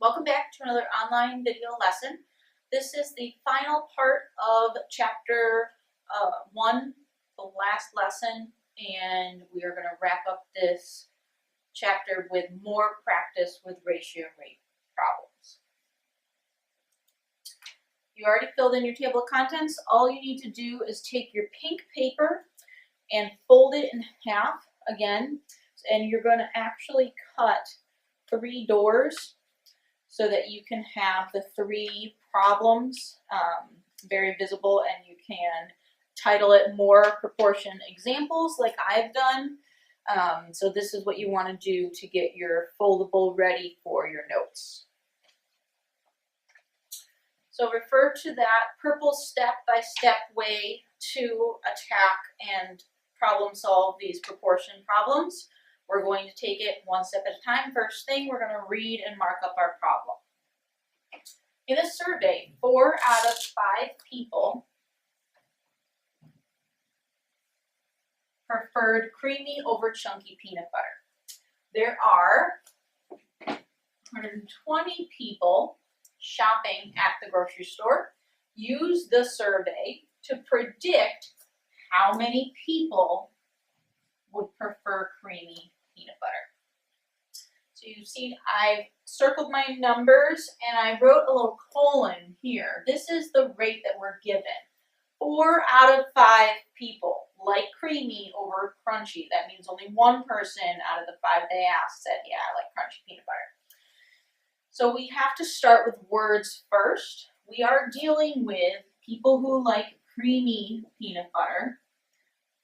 Welcome back to another online video lesson. This is the final part of chapter 1, the last lesson, and we are going to wrap up this chapter with more practice with ratio and rate problems. You already filled in your table of contents. All you need to do is take your pink paper and fold it in half again, and you're going to actually cut 3 doors so that you can have the 3 problems very visible, and you can title it more proportion examples like I've done. So this is what you want to do to get your foldable ready for your notes. So refer to that purple step-by-step way to attack and problem solve these proportion problems. We're going to take it one step at a time. First thing, we're going to read and mark up our problem. In a survey, 4 out of 5 people preferred creamy over chunky peanut butter. There are 120 people shopping at the grocery store. Use the survey to predict how many people would prefer creamy peanut butter. So you see I've circled my numbers and I wrote a little colon here. This is the rate that we're given. 4 out of 5 people like creamy over crunchy. That means only 1 person out of the 5 they asked said, yeah, I like crunchy peanut butter. So we have to start with words first. We are dealing with people who like creamy peanut butter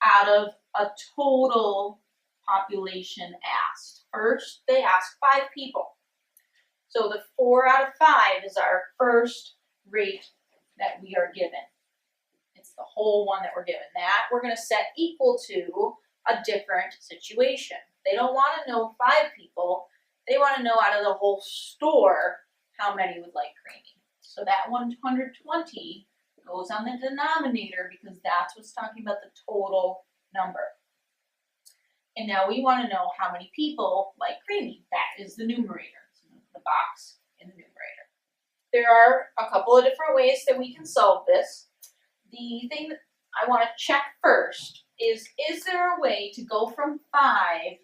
out of a total population asked. First, they asked 5 people. So the 4 out of 5 is our first rate that we are given. It's the whole one that we're given. That we're going to set equal to a different situation. They don't want to know 5 people. They want to know out of the whole store how many would like creamy. So that 120 goes on the denominator because that's what's talking about the total number. And now we want to know how many people like creamy. That is the numerator. So the box in the numerator. There are a couple of different ways that we can solve this. The thing that I want to check first is there a way to go from 5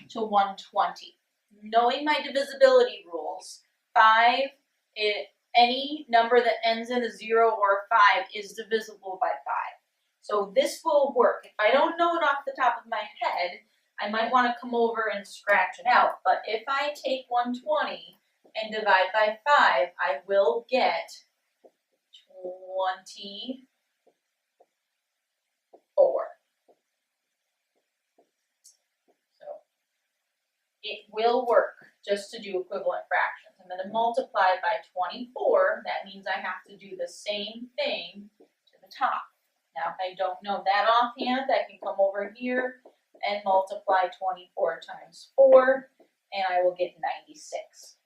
to 120? Knowing my divisibility rules, 5, any number that ends in a 0 or a 5 is divisible by 5. So this will work. If I don't know it off the top of my head, I might want to come over and scratch it out. But if I take 120 and divide by 5, I will get 24. So it will work just to do equivalent fractions. I'm going to multiply by 24. That means I have to do the same thing to the top. Now, if I don't know that offhand, I can come over here and multiply 24 times 4, and I will get 96.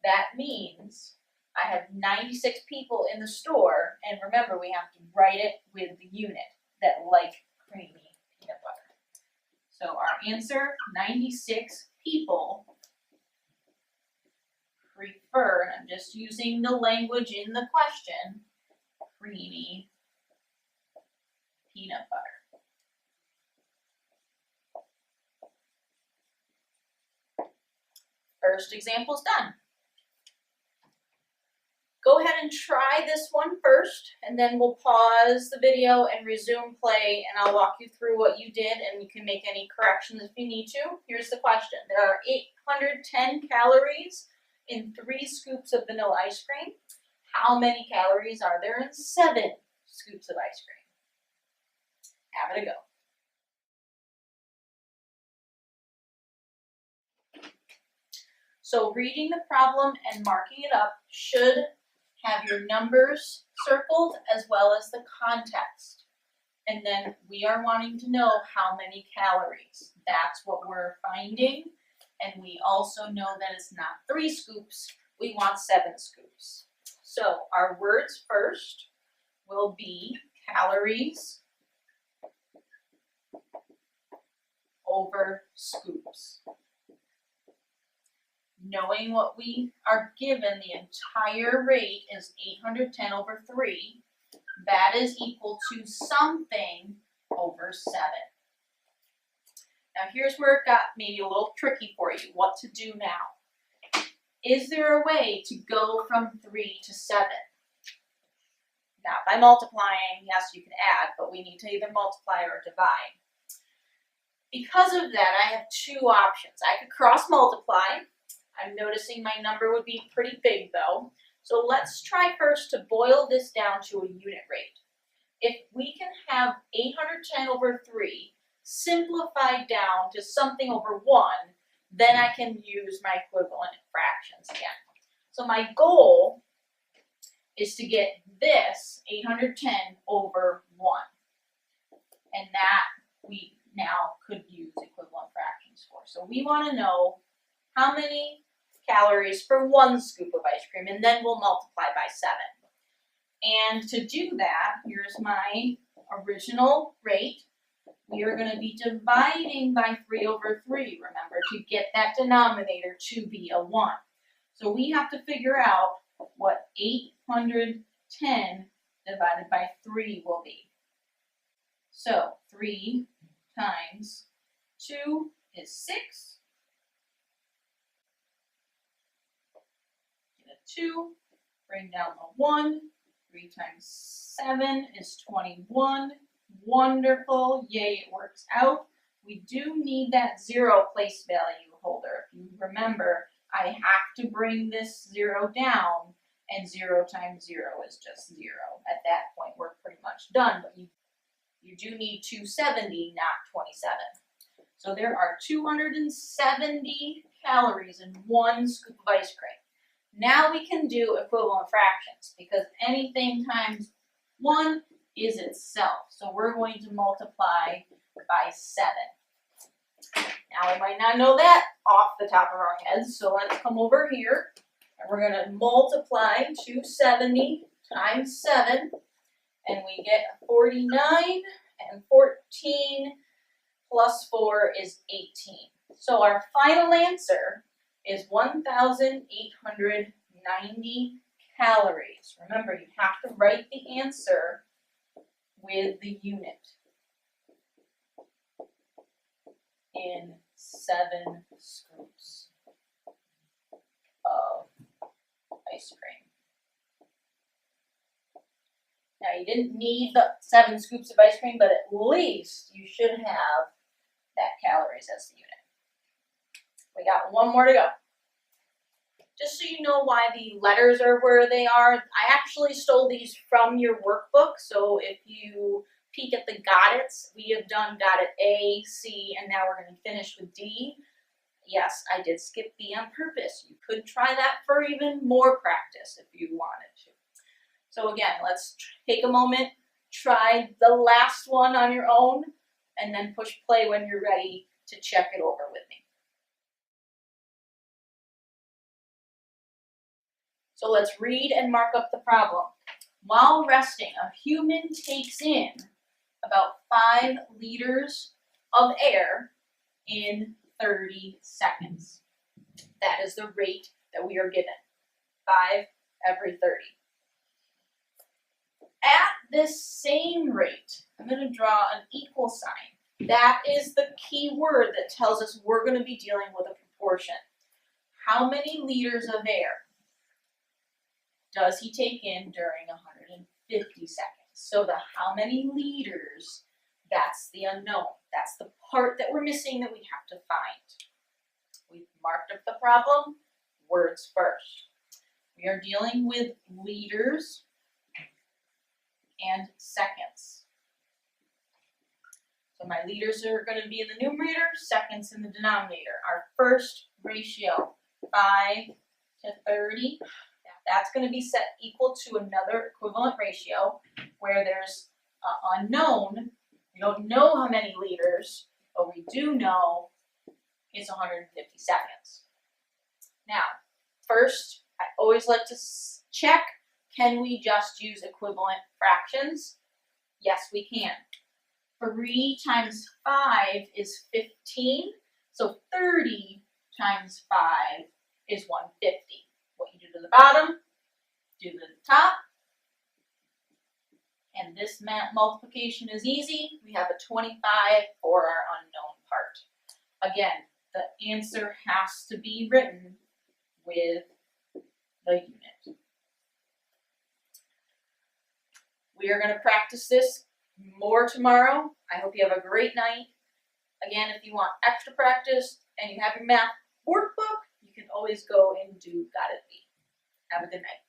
That means I have 96 people in the store, and remember, we have to write it with the unit that like creamy peanut butter. So our answer, 96 people prefer, and I'm just using the language in the question, creamy peanut butter. First example's done. Go ahead and try this one first, and then we'll pause the video and resume play, and I'll walk you through what you did, and you can make any corrections if you need to. Here's the question. There are 810 calories in 3 scoops of vanilla ice cream. How many calories are there in 7 scoops of ice cream? Have it a go. So reading the problem and marking it up should have your numbers circled as well as the context. And then we are wanting to know how many calories. That's what we're finding. And we also know that it's not 3 scoops, we want 7 scoops. So our words first will be calories over scoops. knowing what we are given, the entire rate is 810 over 3. That is equal to something over 7. Now here's where it got maybe a little tricky for you, what to do now. Is there a way to go from 3 to 7? Now by multiplying, yes, you can add, but we need to either multiply or divide. Because of that, I have two options. I could cross multiply. I'm noticing my number would be pretty big though. So let's try first to boil this down to a unit rate. If we can have 810 over 3 simplified down to something over 1, then I can use my equivalent fractions again. So my goal is to get this 810 over 1. And that we now could use equivalent fractions for. So we want to know how many calories for 1 scoop of ice cream, and then we'll multiply by 7. And to do that, here's my original rate. We are going to be dividing by 3 over 3, remember, to get that denominator to be a 1. So we have to figure out what 810 divided by 3 will be. So 3 times 2 is 6. Get a 2, bring down the 1. 3 times 7 is 21. Wonderful, yay, it works out. We do need that 0 place value holder. If you remember, I have to bring this 0 down, and 0 times 0 is just 0. At that point, we're pretty much done, but you do need 270, not 27. So there are 270 calories in 1 scoop of ice cream. Now we can do equivalent fractions because anything times 1 is itself. So we're going to multiply by 7. Now we might not know that off the top of our heads, so let's come over here and we're going to multiply 270 times 7, and we get 49, and 14 plus 4 is 18. So our final answer is 1,890 calories. Remember, you have to write the answer with the unit in 7 scoops of ice cream. Now, you didn't need the 7 scoops of ice cream, but at least you should have that calories as the unit. We got one more to go. Just so you know why the letters are where they are, I actually stole these from your workbook. So if you peek at the got it's, we have done got it A, C, and now we're going to finish with D. Yes, I did skip B on purpose. You could try that for even more practice if you wanted to. So again, let's take a moment, try the last one on your own, and then push play when you're ready to check it over with me. So let's read and mark up the problem. While resting, a human takes in about 5 liters of air in 30 seconds. That is the rate that we are given, 5 every 30. At this same rate, I'm going to draw an equal sign. That is the key word that tells us we're going to be dealing with a proportion. How many liters of air does he take in during 150 seconds? So the how many liters, that's the unknown. That's the part that we're missing that we have to find. We've marked up the problem, words first. We are dealing with liters and seconds. So my liters are going to be in the numerator, seconds in the denominator. Our first ratio, 5 to 30. That's going to be set equal to another equivalent ratio where there's unknown. We don't know how many liters, but we do know it's 150 seconds. Now, first, I always like to check, can we just use equivalent fractions? Yes, we can. 3 times 5 is 15, so 30 times 5 is 150. What you do to the bottom, do to the top. And this multiplication is easy. We have a 25 for our unknown part. Again, the answer has to be written with the unit. We are going to practice this more tomorrow. I hope you have a great night. Again, if you want extra practice and you have your math workbook, you can always go and do Got It Be. Have a good night.